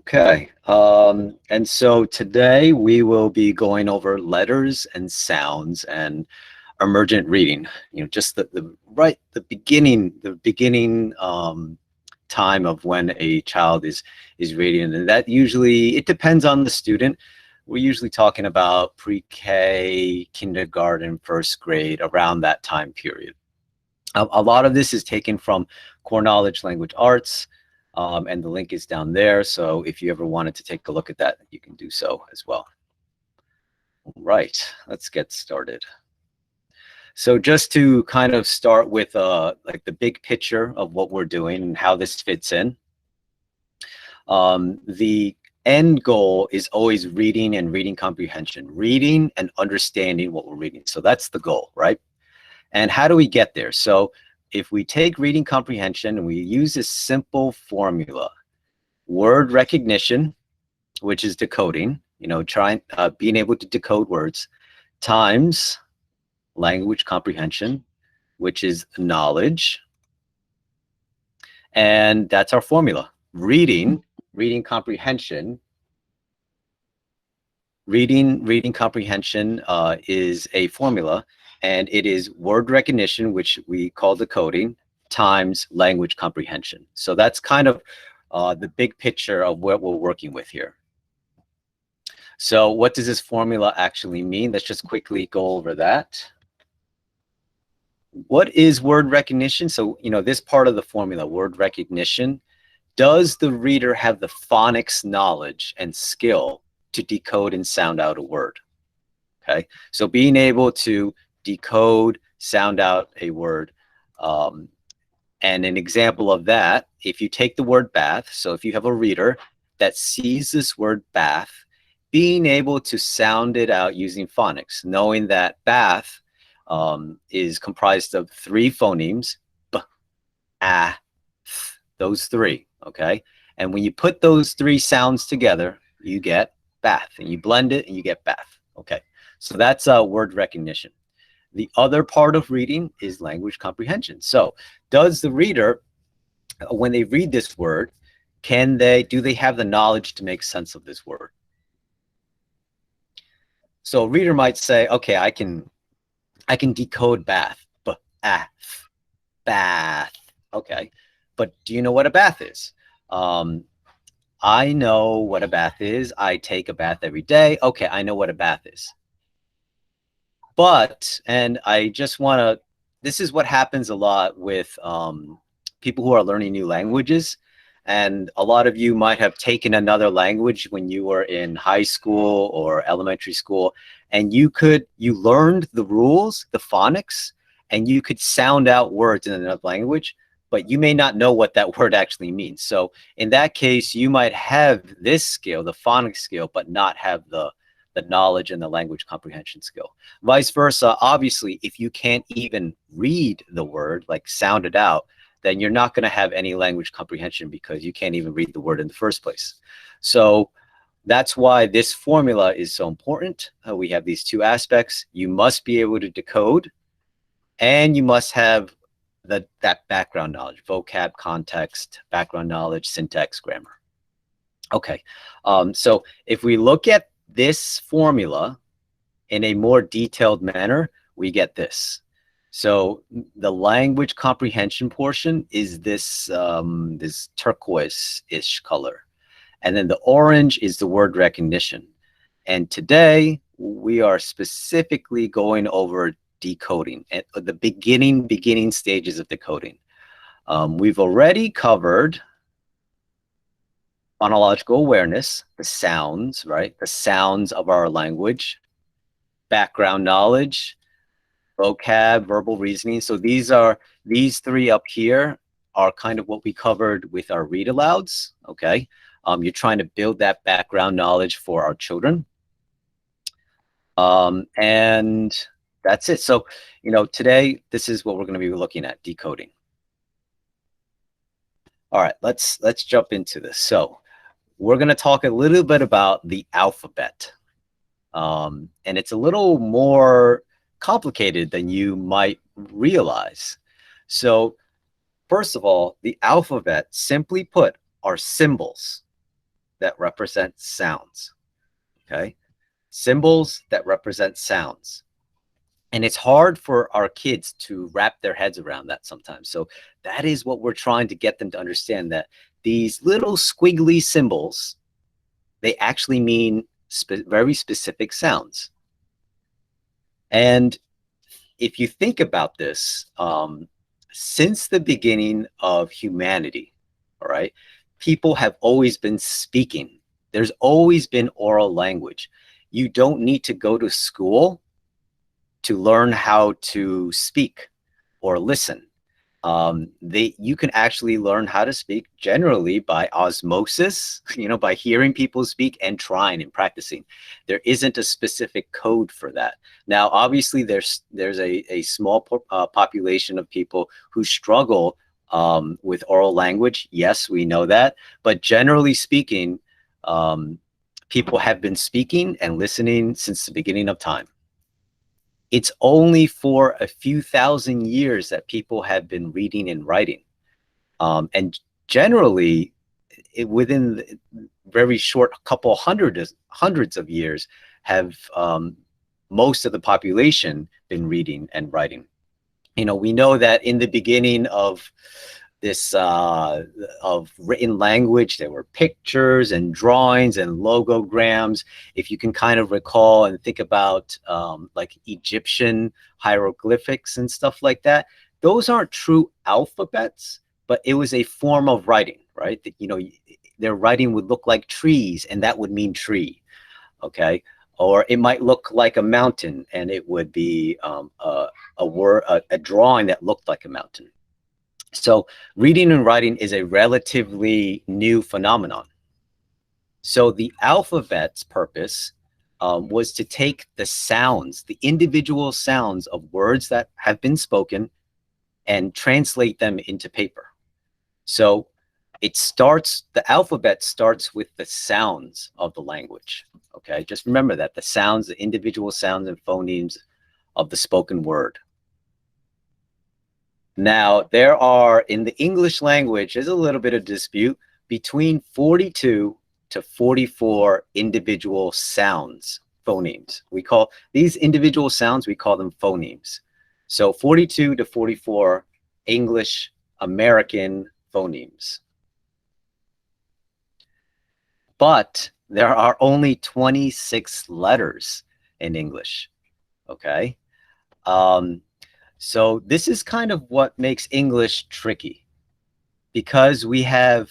Okay, and so today we will be going over letters and sounds and emergent reading. You know, just the beginning time of when a child is reading, and that usually it depends on the student. We're usually talking about pre-K, kindergarten, first grade, around that time period. A lot of this is taken from Core Knowledge Language Arts, and the link is down there. So if you ever wanted to take a look at that, you can do so as well. All right, let's get started. So just to kind of start with like the big picture of what we're doing and how this fits in. The end goal is always reading and reading comprehension, reading and understanding what we're reading. So that's the goal, right? And how do we get there? So if we take reading comprehension and we use this simple formula, word recognition, which is decoding, you know, being able to decode words, times language comprehension, which is knowledge. And that's our formula. Reading comprehension. Reading comprehension is a formula, and it is word recognition, which we call decoding, times language comprehension. So that's kind of the big picture of what we're working with here. So what does this formula actually mean? Let's just quickly go over that. What is word recognition? So, you know, this part of the formula, word recognition, does the reader have the phonics knowledge and skill to decode and sound out a word? Okay, so being able to decode, sound out a word. And an example of that, if you take the word bath, so if you have a reader that sees this word bath, being able to sound it out using phonics, knowing that bath is comprised of 3 phonemes, b, a, th, those 3, okay? And when you put those 3 sounds together, you get bath, and you blend it and you get bath. Okay, so that's word recognition. The other part of reading is language comprehension. So does the reader, when they read this word, do they have the knowledge to make sense of this word? So a reader might say, okay, I can decode bath, bath. Okay, but do you know what a bath is? I know what a bath is. I take a bath every day. Okay, I know what a bath is. But, and I just want to, this is what happens a lot with people who are learning new languages. And a lot of you might have taken another language when you were in high school or elementary school, and you learned the rules, the phonics, and you could sound out words in another language, but you may not know what that word actually means. So in that case, you might have this skill, the phonics skill, but not have the knowledge and the language comprehension skill. Vice versa, obviously, if you can't even read the word, like sound it out, then you're not going to have any language comprehension because you can't even read the word in the first place. So that's why this formula is so important. We have these 2 aspects. You must be able to decode, and you must have that background knowledge, vocab, context, background knowledge, syntax, grammar. Okay, so if we look at this formula in a more detailed manner, we get this. So the language comprehension portion is this this turquoise-ish color, and then the orange is the word recognition. And today we are specifically going over decoding at the beginning stages of decoding. We've already covered phonological awareness, the sounds, right? The sounds of our language, background knowledge, vocab, verbal reasoning. So these 3 up here are kind of what we covered with our read alouds, okay? You're trying to build that background knowledge for our children. And that's it. So, you know, today, this is what we're going to be looking at, decoding. All right, let's jump into this. So we're going to talk a little bit about the alphabet. And it's a little more complicated than you might realize. So first of all, the alphabet, simply put, are symbols that represent sounds, okay? Symbols that represent sounds. And it's hard for our kids to wrap their heads around that sometimes. So that is what we're trying to get them to understand, that these little squiggly symbols, they actually mean very specific sounds. And if you think about this, since the beginning of humanity, all right, people have always been speaking. There's always been oral language. You don't need to go to school to learn how to speak or listen. You can actually learn how to speak generally by osmosis, by hearing people speak and trying and practicing. There isn't a specific code for that. Now, obviously, there's a small population of people who struggle with oral language. Yes, we know that. But generally speaking, people have been speaking and listening since the beginning of time. It's only for a few thousand years that people have been reading and writing. And generally, within very short couple hundreds of years, have most of the population been reading and writing. We know that in the beginning of this of written language, there were pictures and drawings and logograms. If you can kind of recall and think about like Egyptian hieroglyphics and stuff like that, those aren't true alphabets, but it was a form of writing, right? That, their writing would look like trees, and that would mean tree, okay? Or it might look like a mountain, and it would be a drawing that looked like a mountain. So reading and writing is a relatively new phenomenon. So the alphabet's purpose was to take the sounds, the individual sounds of words that have been spoken, and translate them into paper. So the alphabet starts with the sounds of the language. Okay, just remember that, the sounds, the individual sounds and phonemes of the spoken word. Now, there are, in the English language, there's a little bit of dispute between 42 to 44 individual sounds, phonemes. We call these individual sounds, we call them phonemes. So 42 to 44 English American phonemes. But there are only 26 letters in English, okay? So this is kind of what makes English tricky, because we have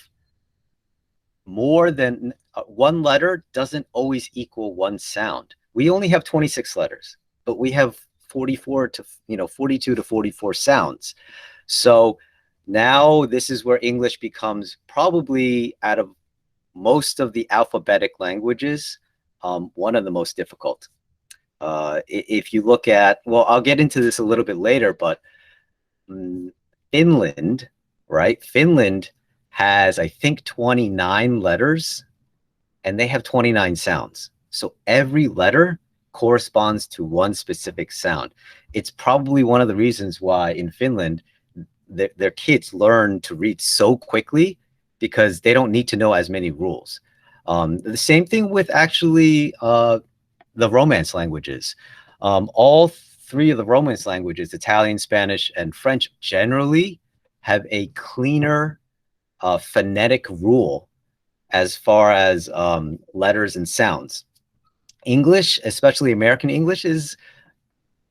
more than one letter doesn't always equal one sound. We only have 26 letters, but we have 42 to 44 sounds. So now this is where English becomes, probably out of most of the alphabetic languages, one of the most difficult. If you look at, well, I'll get into this a little bit later, but Finland, right? Finland has, I think, 29 letters, and they have 29 sounds. So every letter corresponds to one specific sound. It's probably one of the reasons why in Finland, their kids learn to read so quickly, because they don't need to know as many rules. The same thing with actually the Romance languages. All three of the Romance languages, Italian, Spanish, and French, generally have a cleaner phonetic rule as far as letters and sounds. English, especially American English, is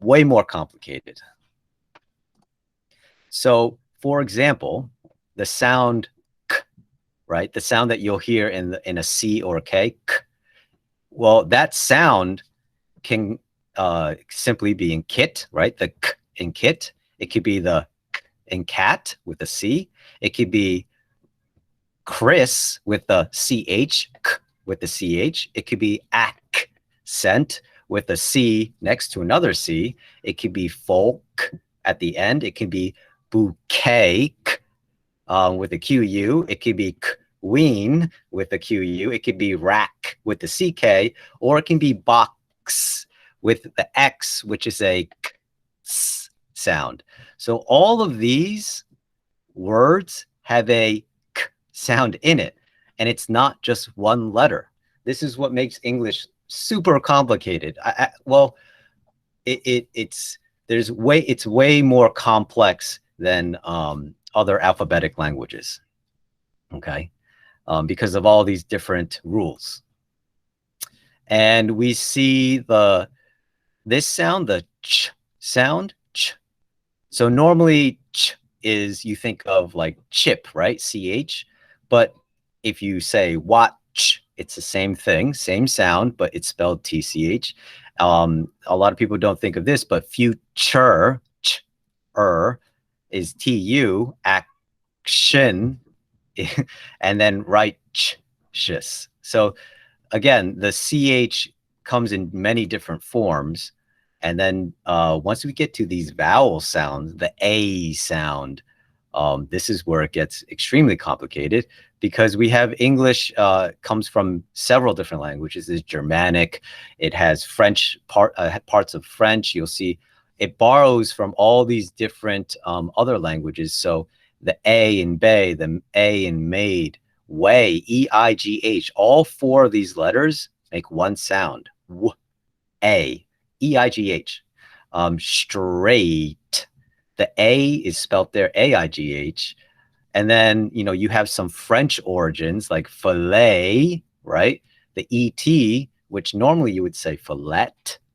way more complicated. So, for example, the sound k, right? The sound that you'll hear in a C or a K, k. Well, that sound can simply be in kit, right? The k in kit. It could be the k in cat with a C. It could be Chris with the CH, k with the CH. It could be accent with a C next to another C. It could be folk at the end. It could be bouquet with a QU. It could be queen with a QU. It could be rack with the CK, or it can be box with the X, which is a k s sound. So all of these words have a k sound in it, and it's not just one letter. This is what makes English super complicated. Well, it's it's way more complex than other alphabetic languages. Okay, because of all these different rules, and we see this sound, the ch sound, ch. So normally ch is, you think of like chip, right? CH. But if you say watch, it's the same thing, same sound, but it's spelled TCH. A lot of people don't think of this, but future, ch, is TU, action, and then right, ch, shis. So again, the CH comes in many different forms. And then once we get to these vowel sounds, the A sound, this is where it gets extremely complicated, because we have English comes from several different languages. It's Germanic. It has French, parts of French. You'll see it borrows from all these different other languages. So the A in bay, the A in maid, way, E-I-G-H, all four of these letters make one sound, w, A, E-I-G-H. Straight, the A is spelt there, A-I-G-H. And then, you know, you have some French origins like fillet, right? The E-T, which normally you would say fillet,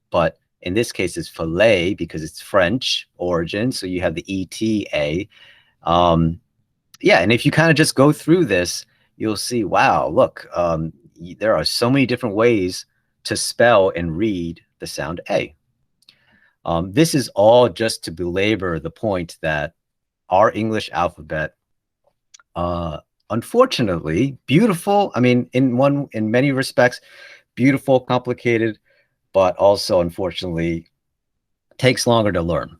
but in this case it's fillet because it's French origin. So you have the E-T-A. Yeah, and if you kind of just go through this, you'll see, wow, look, there are so many different ways to spell and read the sound A. This is all just to belabor the point that our English alphabet, unfortunately, beautiful. I mean, in many respects, beautiful, complicated, but also unfortunately takes longer to learn.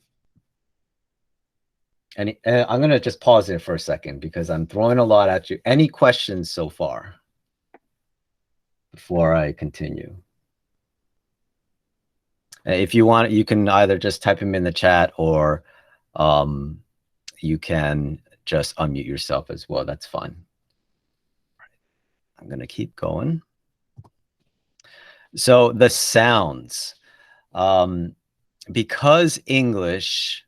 And I'm going to just pause it for a second because I'm throwing a lot at you. Any questions so far before I continue? If you want, you can either just type them in the chat, or you can just unmute yourself as well. That's fine. I'm going to keep going. So the sounds, because English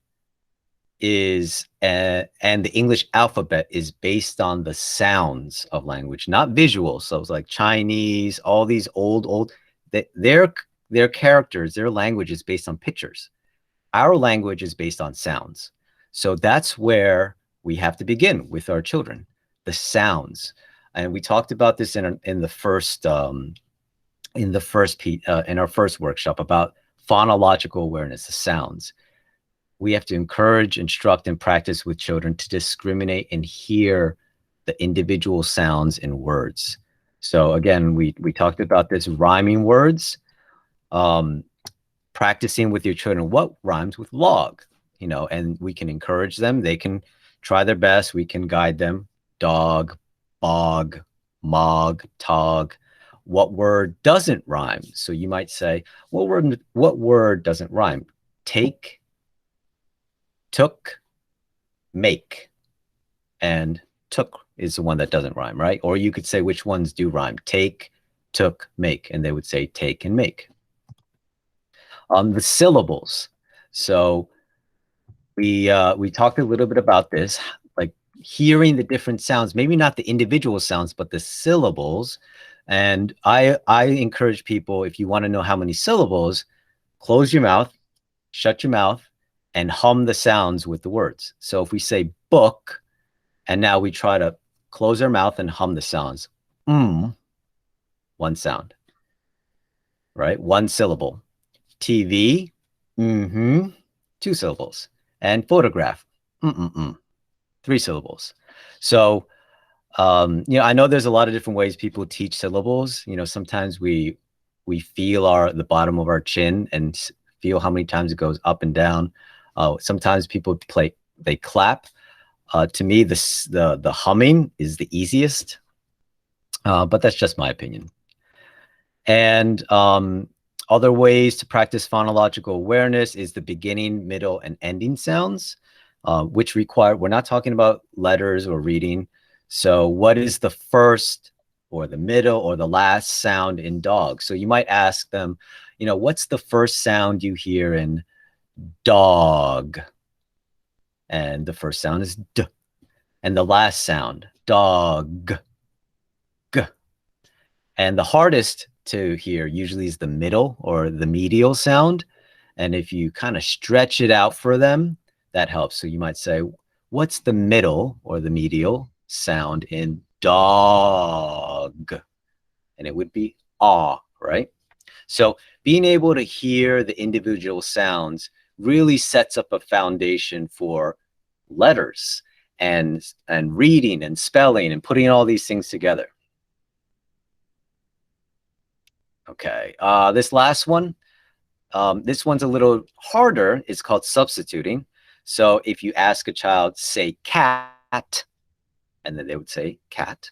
is, and the English alphabet is based on the sounds of language, not visual. So it's like Chinese, all these old, their characters, their language is based on pictures. Our language is based on sounds. So that's where we have to begin with our children, the sounds. And we talked about this in our first workshop about phonological awareness, the sounds. We have to encourage, instruct, and practice with children to discriminate and hear the individual sounds in words. So again, we talked about this, rhyming words, practicing with your children what rhymes with log, you know, and we can encourage them. They can try their best. We can guide them. Dog, bog, mog, tog. What word doesn't rhyme? So you might say, what word doesn't rhyme? Take, took, make, and took is the one that doesn't rhyme, right? Or you could say which ones do rhyme. Take, took, make, and they would say take and make. The syllables. So we talked a little bit about this, like hearing the different sounds, maybe not the individual sounds, but the syllables. And I encourage people, if you want to know how many syllables, close your mouth, shut your mouth, and hum the sounds with the words. So if we say book, and now we try to close our mouth and hum the sounds, one sound, right? One syllable. TV, two syllables. And photograph, three syllables. So, you know, I know there's a lot of different ways people teach syllables. You know, sometimes we feel the bottom of our chin and feel how many times it goes up and down. Sometimes people they clap. To me, the humming is the easiest, but that's just my opinion. And Other ways to practice phonological awareness is the beginning, middle, and ending sounds, which require, we're not talking about letters or reading. So what is the first or the middle or the last sound in dog? So you might ask them, you know, what's the first sound you hear in dog? And the first sound is D. And the last sound, dog, G. And the hardest to hear usually is the middle or the medial sound. And if you kind of stretch it out for them, that helps. So you might say, what's the middle or the medial sound in dog? And it would be ah, right? So being able to hear the individual sounds really sets up a foundation for letters and reading and spelling and putting all these things together. Okay, this last one, this one's a little harder. It's called substituting. So if you ask a child, say cat, and then they would say cat,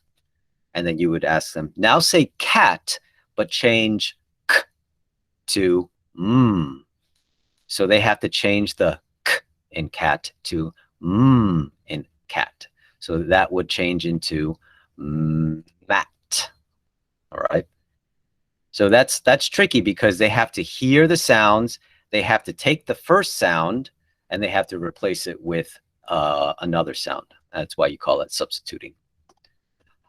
and then you would ask them, now say cat, but change k to mm. So they have to change the k in cat to mm in cat. So that would change into mat. All right. So that's tricky because they have to hear the sounds, they have to take the first sound, and they have to replace it with another sound. That's why you call it substituting.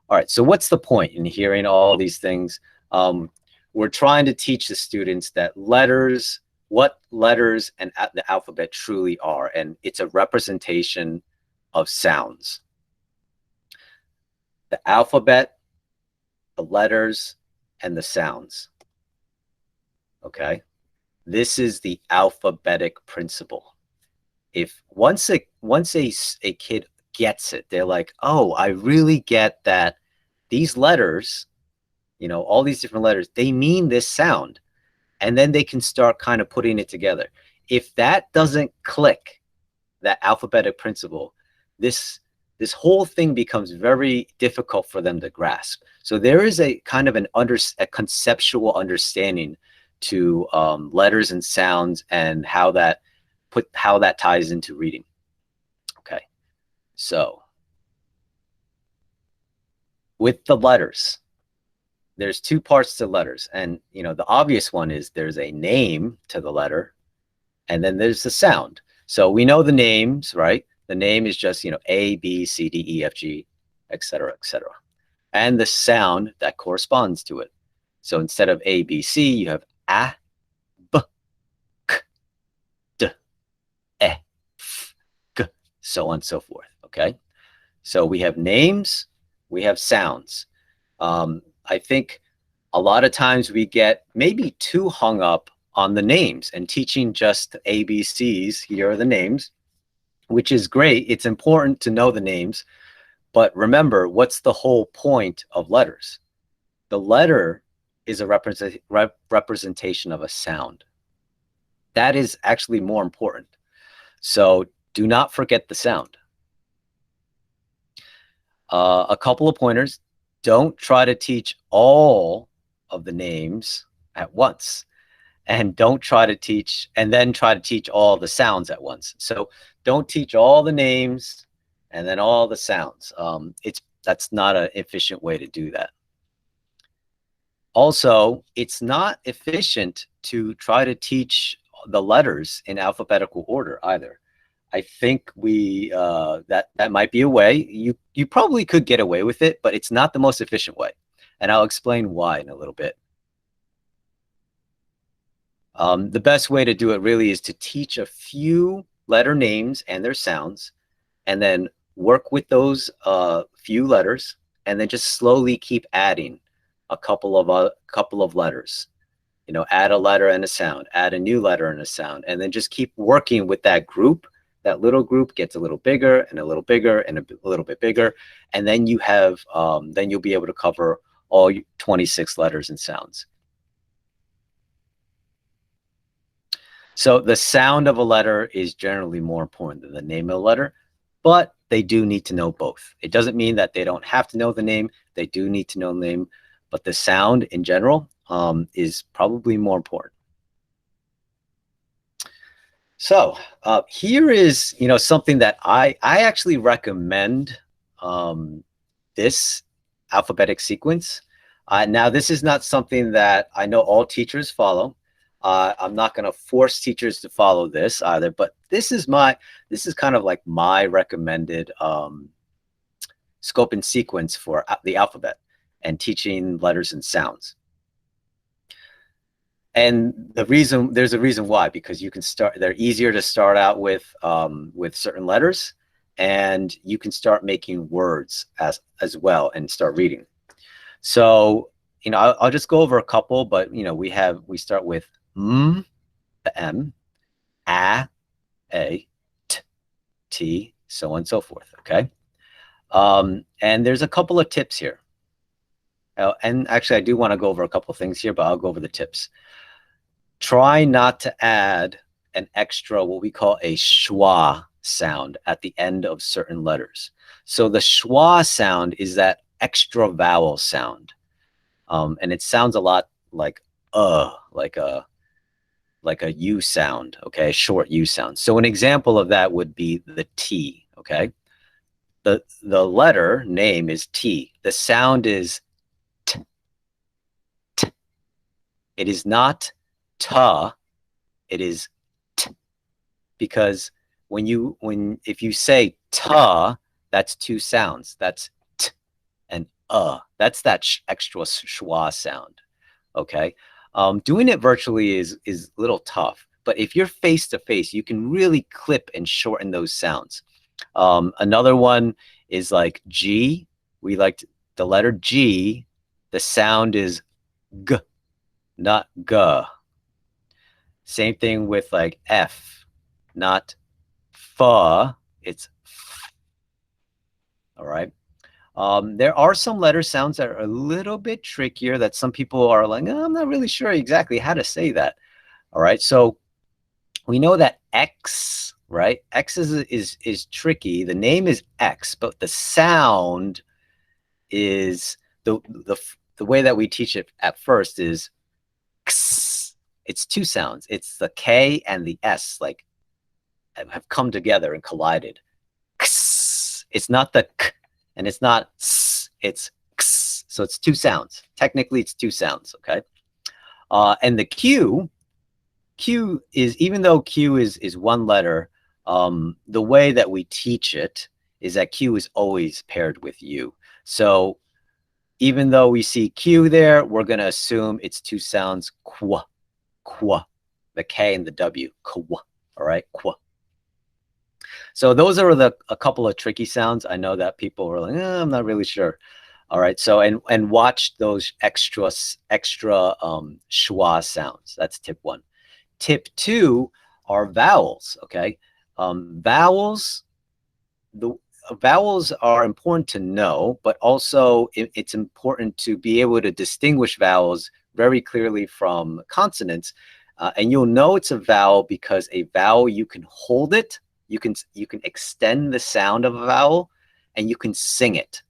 All right, so what's the point in hearing all these things? We're trying to teach the students that letters, what letters and the alphabet truly are, and it's a representation of sounds. The alphabet, the letters, and the sounds. Okay, this is the alphabetic principle. If once a kid gets it, they're like, oh, I really get that these letters, you know, all these different letters, they mean this sound, and then they can start kind of putting it together. If that doesn't click, that alphabetic principle, this whole thing becomes very difficult for them to grasp. So there is a kind of a conceptual understanding to letters and sounds and how that ties into reading. Okay, so with the letters, there's two parts to letters, and you know the obvious one is there's a name to the letter, and then there's the sound. So we know the names, right? The name is just, you know, A, B, C, D, E, F, G, etc., etc. And the sound that corresponds to it. So instead of A, B, C, you have A, B, K, D, E, F, G, so on and so forth, okay? So we have names, we have sounds. I think a lot of times we get maybe too hung up on the names and teaching just ABCs, here are the names, which is great. It's important to know the names, but remember, what's the whole point of letters? The letter is a representation of a sound. That is actually more important. So do not forget the sound. A couple of pointers. Don't try to teach all of the names at once. And don't try to teach, and then try to teach all the sounds at once. So don't teach all the names and then all the sounds. That's not an efficient way to do that. Also, it's not efficient to try to teach the letters in alphabetical order either. I think that might be a way. You probably could get away with it, but it's not the most efficient way. And I'll explain why in a little bit. The best way to do it really is to teach a few letter names and their sounds, and then work with those few letters, and then just slowly keep adding a couple of letters. You know, add a letter and a sound, add a new letter and a sound, and then just keep working with that group. That little group gets a little bigger and a little bigger and a little bit bigger, and then you have then you'll be able to cover all 26 letters and sounds. So the sound of a letter is generally more important than the name of the letter, but they do need to know both. It doesn't mean that they don't have to know the name. They do need to know the name, but the sound in general is probably more important. So here is, something that I actually recommend this alphabetic sequence. Now, this is not something that I know all teachers follow. I'm not going to force teachers to follow this either, but this is kind of like my recommended scope and sequence for the alphabet and teaching letters and sounds. And there's a reason why, because they're easier to start out with certain letters, and you can start making words as well and start reading. So, I'll just go over a couple, but we start with the M, A, T, so on and so forth. Okay. And there's a couple of tips here. And actually, I do want to go over a couple of things here, but I'll go over the tips. Try not to add an extra, what we call a schwa sound at the end of certain letters. So the schwa sound is that extra vowel sound. And it sounds a lot like like a U sound, okay, short U sound. So an example of that would be the T, okay? The letter name is T. The sound is T, T. It is not ta, it is T. Because if you say ta, that's two sounds. That's T and That's that extra schwa sound, okay? Doing it virtually is a little tough, but if you're face to face, you can really clip and shorten those sounds. Another one is like G. The letter G. The sound is G, not G. Same thing with like F, not F. It's F. All right. There are some letter sounds that are a little bit trickier that some people are like, oh, I'm not really sure exactly how to say that. All right. So we know that X, right? X is tricky. The name is X, but the sound is the way that we teach it at first is X. It's two sounds. It's the K and the S, like have come together and collided. X. It's not the K and it's not S, it's X. So it's two sounds. Technically, it's two sounds, okay? And the Q is, even though Q is one letter, the way that we teach it is that Q is always paired with U. So even though we see Q there, we're going to assume it's two sounds, kwa, kwa, the K and the W, kwa, all right, kwa. So those are a couple of tricky sounds. I know that people are like, I'm not really sure. All right, so and watch those extra schwa sounds. That's tip one. Tip two are vowels, okay? Vowels are important to know, but also it's important to be able to distinguish vowels very clearly from consonants. And you'll know it's a vowel because a vowel, you can hold it, you can extend the sound of a vowel, and you can sing it.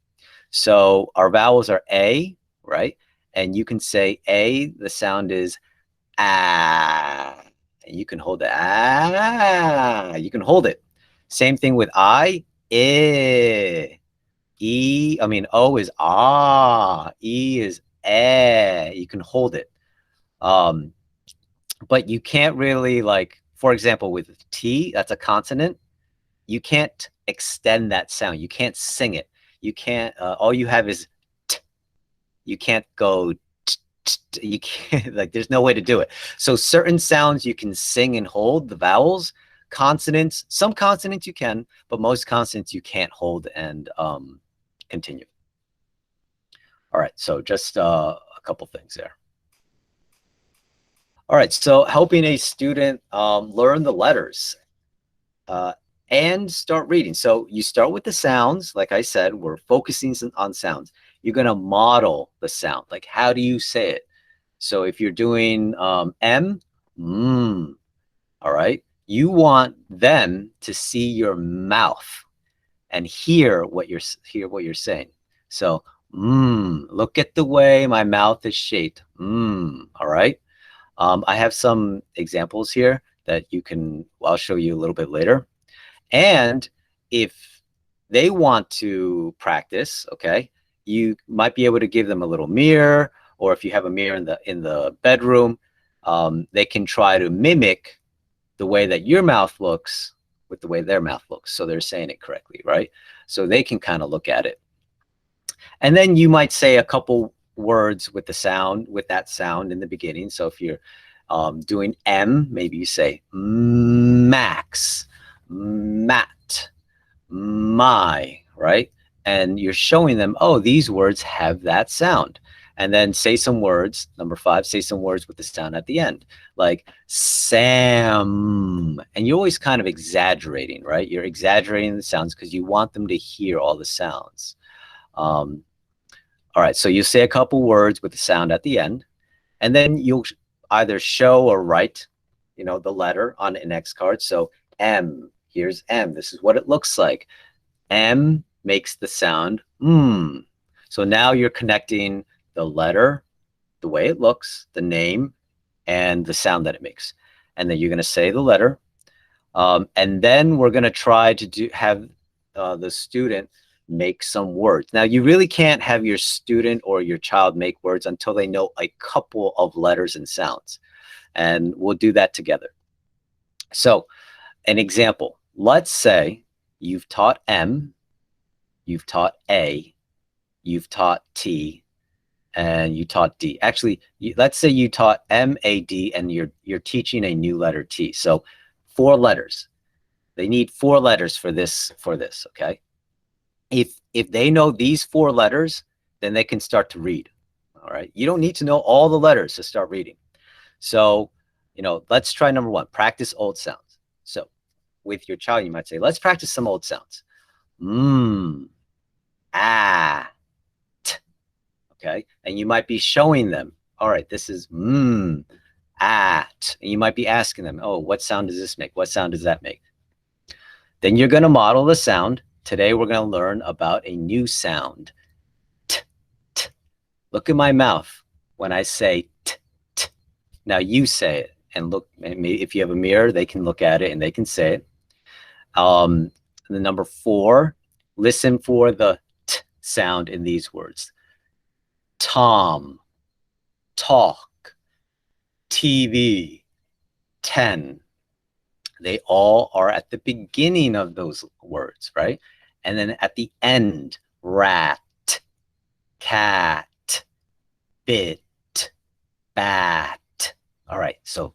So our vowels are A, right? And you can say A, the sound is ah. And you can hold it, ah. You can hold it. Same thing with I, I O is ah, E is eh. You can hold it. But you can't really, like, for example, with T, that's a consonant. You can't extend that sound. You can't sing it. You can't, all you have is T. You can't go you can't, like, there's no way to do it. So certain sounds you can sing and hold, the vowels. Consonants, some consonants you can, but most consonants you can't hold and continue. All right, so just a couple things there. All right, so helping a student learn the letters and start reading. So you start with the sounds. Like I said, we're focusing on sounds. You're going to model the sound. Like, how do you say it? So if you're doing M, all right, you want them to see your mouth and hear what you're saying. So, look at the way my mouth is shaped. All right. I have some examples here. that I'll show you a little bit later. And if they want to practice, okay, you might be able to give them a little mirror, or if you have a mirror in the bedroom, they can try to mimic the way that your mouth looks with the way their mouth looks. So they're saying it correctly, right? So they can kind of look at it. And then you might say a couple words with that sound in the beginning. So if you're doing M, maybe you say max, mat, my, right? And you're showing them, oh, these words have that sound. And then say some words, number 5, say some words with the sound at the end, like Sam. And you're always kind of exaggerating, right? You're exaggerating the sounds because you want them to hear all the sounds. All right, so you say a couple words with the sound at the end, and then you'll either show or write, the letter on an X card. So M, here's M. This is what it looks like. M makes the sound So now you're connecting the letter, the way it looks, the name, and the sound that it makes. And then you're going to say the letter. And then we're going to try to have the student make some words. Now, you really can't have your student or your child make words until they know a couple of letters and sounds. And we'll do that together. So an example, let's say you've taught M, you've taught A, you've taught T, and you taught D. Actually, let's say you taught M, A, D, and you're teaching a new letter T. So 4 letters. They need 4 letters for this, okay? If they know these 4 letters, then they can start to read, all right? You don't need to know all the letters to start reading. So, let's try number 1, practice old sounds. So with your child, you might say, let's practice some old sounds. Ah, t, okay? And you might be showing them, all right, this is at. And you might be asking them, oh, what sound does this make? What sound does that make? Then you're going to model the sound. Today, we're going to learn about a new sound. T, t. Look at my mouth when I say t, t. Now you say it, and look, if you have a mirror, they can look at it and they can say it. The number 4, listen for the t sound in these words. Tom, talk, TV, 10. They all are at the beginning of those words, right? And then at the end, rat, cat, bit, bat. All right, so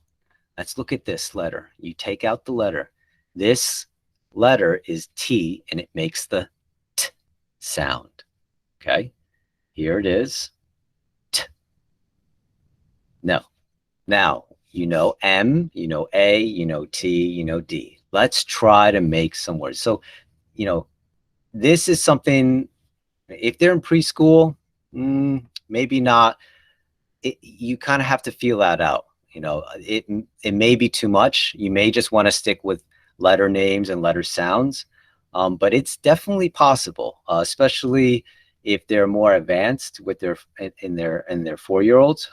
let's look at this letter. You take out the letter. This letter is T, and it makes the T sound, okay? Here it is, T. No. Now, you know M, you know A, you know T, you know D. Let's try to make some words. So, this is something, if they're in preschool, maybe not. You kind of have to feel that out. It may be too much. You may just want to stick with letter names and letter sounds, but it's definitely possible, especially if they're more advanced with their 4-year-olds.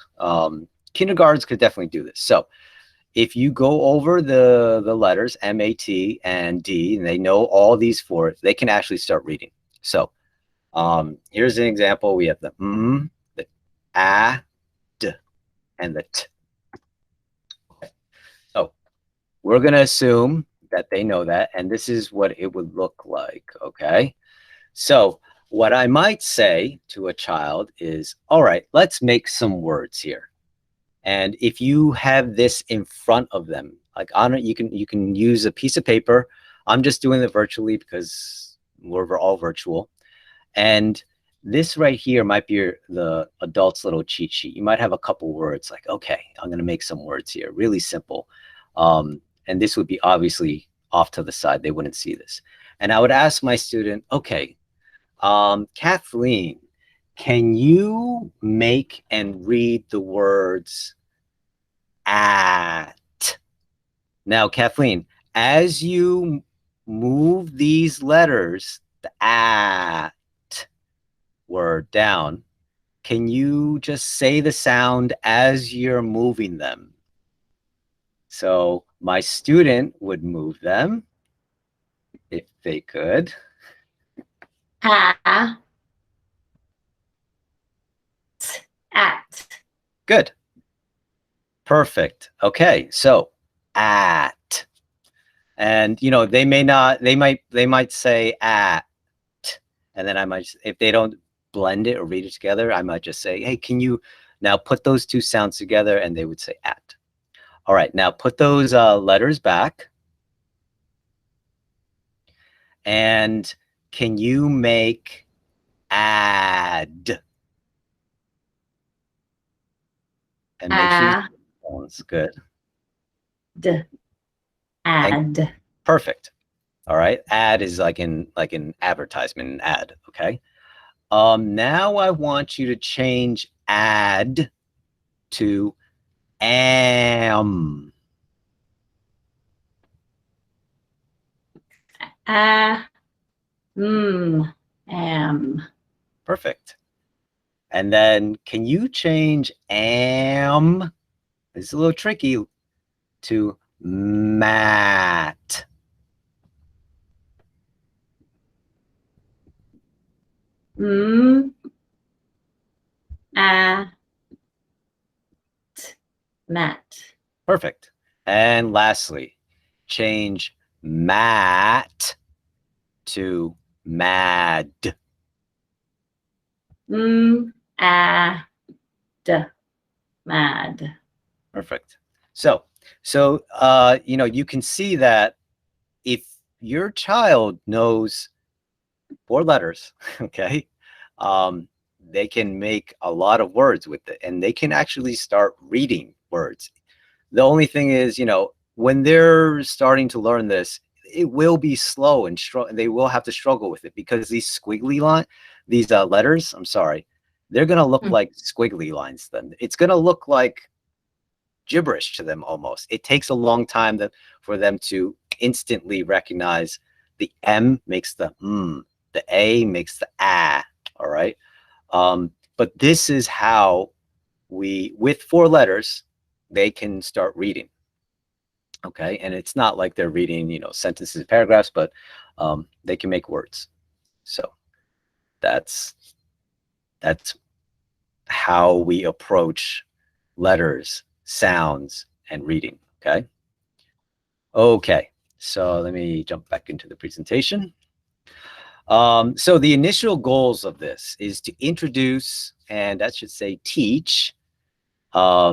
Kindergartens could definitely do this. So if you go over the letters M, A, T, and D, and they know all these 4, they can actually start reading. So here's an example. We have the the A, D, and the T. Okay. So we're going to assume that they know that, and this is what it would look like, okay? So what I might say to a child is, all right, let's make some words here. And if you have this in front of them, like on it, you can use a piece of paper. I'm just doing it virtually because we're all virtual. And this right here might be the adult's little cheat sheet. You might have a couple words like, okay, I'm going to make some words here, really simple. And this would be obviously off to the side. They wouldn't see this. And I would ask my student, okay, Kathleen, can you make and read the words at? Now, Kathleen, as you move these letters, the at word down, can you just say the sound as you're moving them? So my student would move them if they could. At. Good. Perfect. Okay. So at. And you know, they might say at. And then I might, if they don't blend it or read it together, I might just say, hey, can you now put those two sounds together? And they would say at. All right, now put those letters back. And can you make add? And make sure you sounds good. Add. And perfect. All right, ad is like an advertisement, an ad. Okay. Now I want you to change add to am. Am. Perfect. And then can you change am? It's a little tricky to mat. Mat. Perfect. And lastly, change mat to mad. Mad. Perfect. So you know, you can see that if your child knows 4 letters, okay, they can make a lot of words with it, and they can actually start reading words. The only thing is, you know, when they're starting to learn this, it will be slow and they will have to struggle with it, because these squiggly these letters, I'm sorry, they're going to look like squiggly lines. Then it's going to look like gibberish to them almost. It takes a long time for them to instantly recognize the M makes the the A makes the ah. All right. But this is how with 4 letters, they can start reading. Okay. And it's not like they're reading, you know, sentences, paragraphs, but they can make words. So that's how we approach letters, sounds, and reading. Okay. Okay. So let me jump back into the presentation. So the initial goals of this is to introduce, and that should say teach, sorry,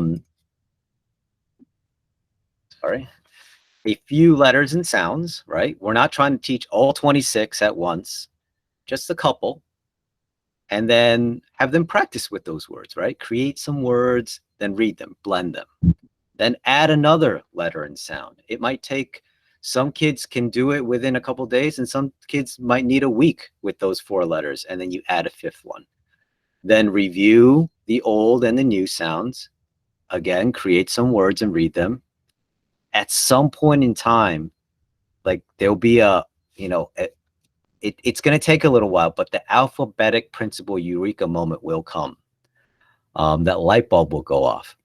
a few letters and sounds, right? We're not trying to teach all 26 at once, just a couple, and then have them practice with those words, right? Create some words, then read them, blend them, then add another letter and sound. It might take, some kids can do it within a couple days, and some kids might need a week with those 4 letters, and then you add a 5th one. Then review the old and the new sounds. Again, create some words and read them. At some point in time, like there'll be a, you know, it's going to take a little while, but the alphabetic principle eureka moment will come. That light bulb will go off.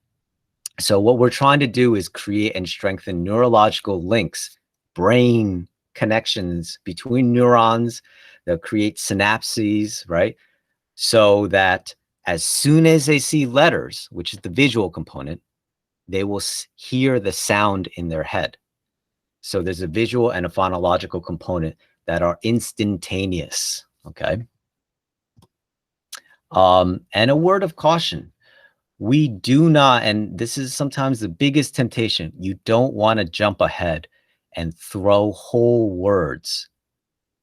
So what we're trying to do is create and strengthen neurological links, brain connections between neurons that create synapses, right? So that as soon as they see letters, which is the visual component, they will hear the sound in their head. So there's a visual and a phonological component that are instantaneous, okay? And a word of caution. We do not, and this is sometimes the biggest temptation, you don't want to jump ahead and throw whole words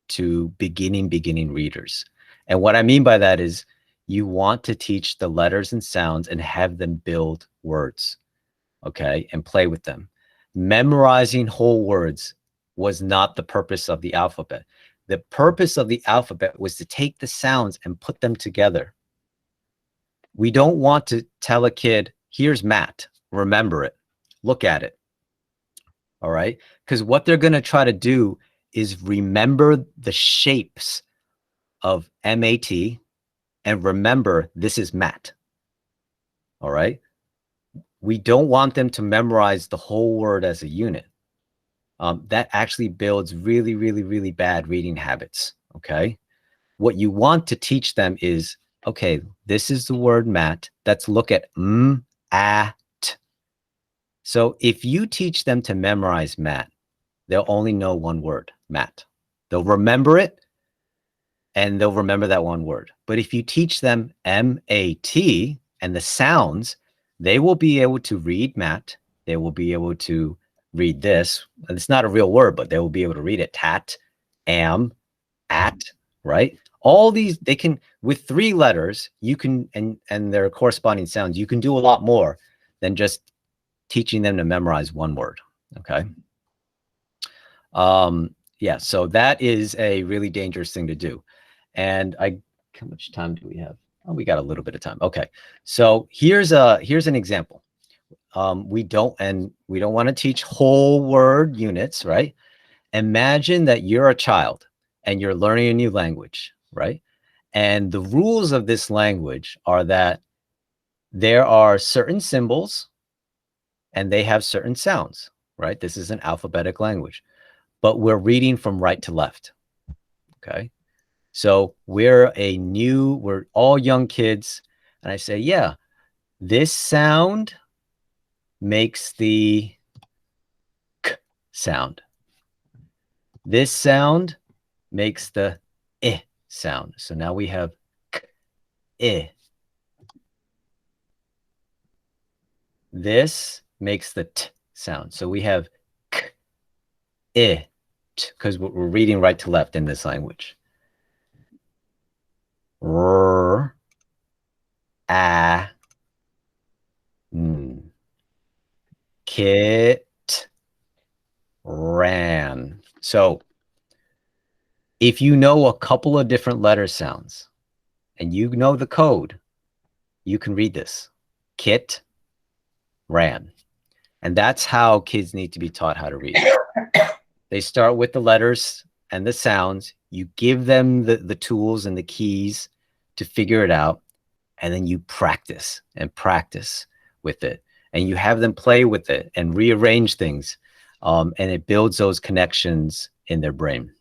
to beginning readers. And what I mean by that is you want to teach the letters and sounds and have them build words, okay, and play with them. Memorizing whole words was not the purpose of the alphabet. The purpose of the alphabet was to take the sounds and put them together. We don't want to tell a kid, here's Matt, remember it, look at it. All right. Because what they're going to try to do is remember the shapes of MAT and remember this is Matt. All right. we don't want them to memorize the whole word as a unit. That actually builds really, really, really bad reading habits, okay? What you want to teach them is, okay, this is the word mat. Let's look at at. So if you teach them to memorize mat, they'll only know one word, mat. They'll remember it, and they'll remember that one word. But if you teach them M-A-T and the sounds, they will be able to read mat. They will be able to read this. And it's not a real word, but they will be able to read it. Tat, am, at, right? All these, they can, with 3 letters, you can, and their corresponding sounds, you can do a lot more than just teaching them to memorize one word, okay? Yeah, so that is a really dangerous thing to do. And how much time do we have? Oh, we got a little bit of time. Okay, so here's an example. We don't want to teach whole word units, right? Imagine that you're a child and you're learning a new language, right? And the rules of this language are that there are certain symbols and they have certain sounds, right? This is an alphabetic language, but we're reading from right to left, okay? So we're all young kids, and I say, yeah, this sound makes the k sound. This sound makes the I sound. So now we have k, I. This makes the t sound. So we have k, I, because we're reading right to left in this language. R, a, kit, ran. So if you know a couple of different letter sounds and you know the code, you can read this. Kit, ran. And that's how kids need to be taught how to read. They start with the letters and the sounds. You give them the tools and the keys to figure it out. And then you practice and practice with it. And you have them play with it and rearrange things. And it builds those connections in their brain.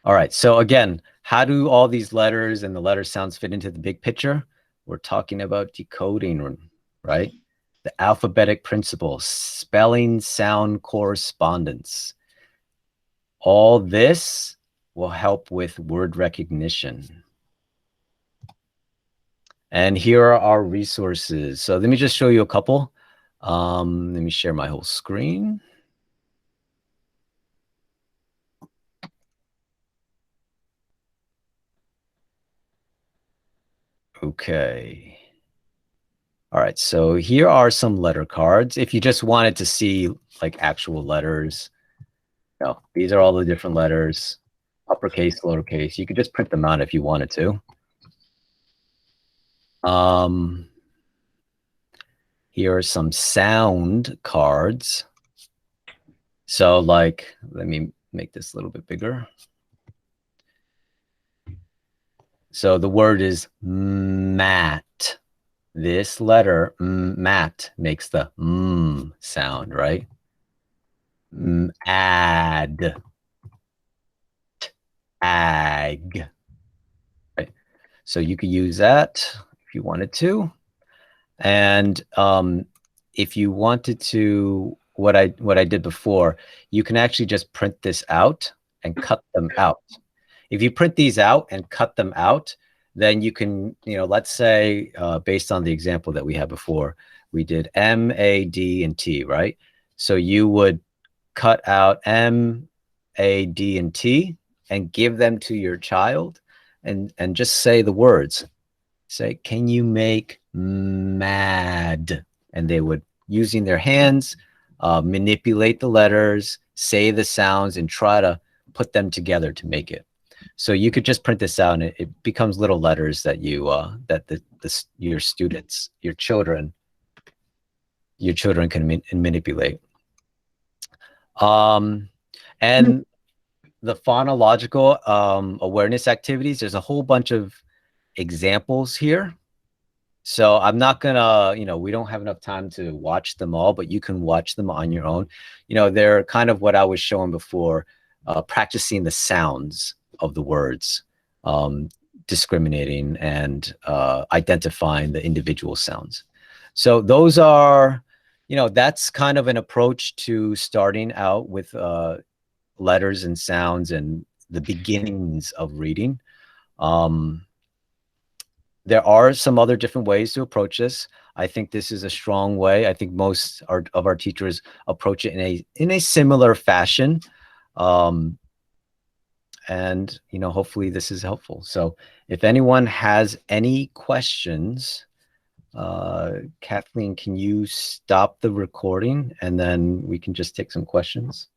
All right. So again, how do all these letters and the letter sounds fit into the big picture? We're talking about decoding, right? The alphabetic principle, spelling sound correspondence. All this will help with word recognition. And here are our resources. So let me just show you a couple. Let me share my whole screen. Okay. All right, so here are some letter cards. If you just wanted to see like actual letters, these are all the different letters, uppercase, lowercase. You could just print them out if you wanted to. Here are some sound cards. So like, let me make this a little bit bigger. So the word is mat. This letter, mat, makes the sound, right? Add, ag, right? So you could use that if you wanted to. And if you wanted to, what I did before, you can actually just print this out and cut them out. If you print these out and cut them out, then you can, let's say, based on the example that we had before, we did M, A, D, and T, right? So you would cut out M, A, D, and T and give them to your child and just say the words. Say, can you make mad? And they would, using their hands, manipulate the letters, say the sounds, and try to put them together to make it. So you could just print this out, and it becomes little letters that you your students, your children can manipulate. And the phonological awareness activities. There's a whole bunch of examples here. So I'm not gonna, we don't have enough time to watch them all, but you can watch them on your own. They're kind of what I was showing before, practicing the sounds of the words, um, discriminating and identifying the individual sounds. So those are, that's kind of an approach to starting out with letters and sounds and the beginnings of reading. There are some other different ways to approach this. I think this is a strong way. I think most of our teachers approach it in a similar fashion. Um, and hopefully this is helpful. So if anyone has any questions, Kathleen, can you stop the recording and then we can just take some questions?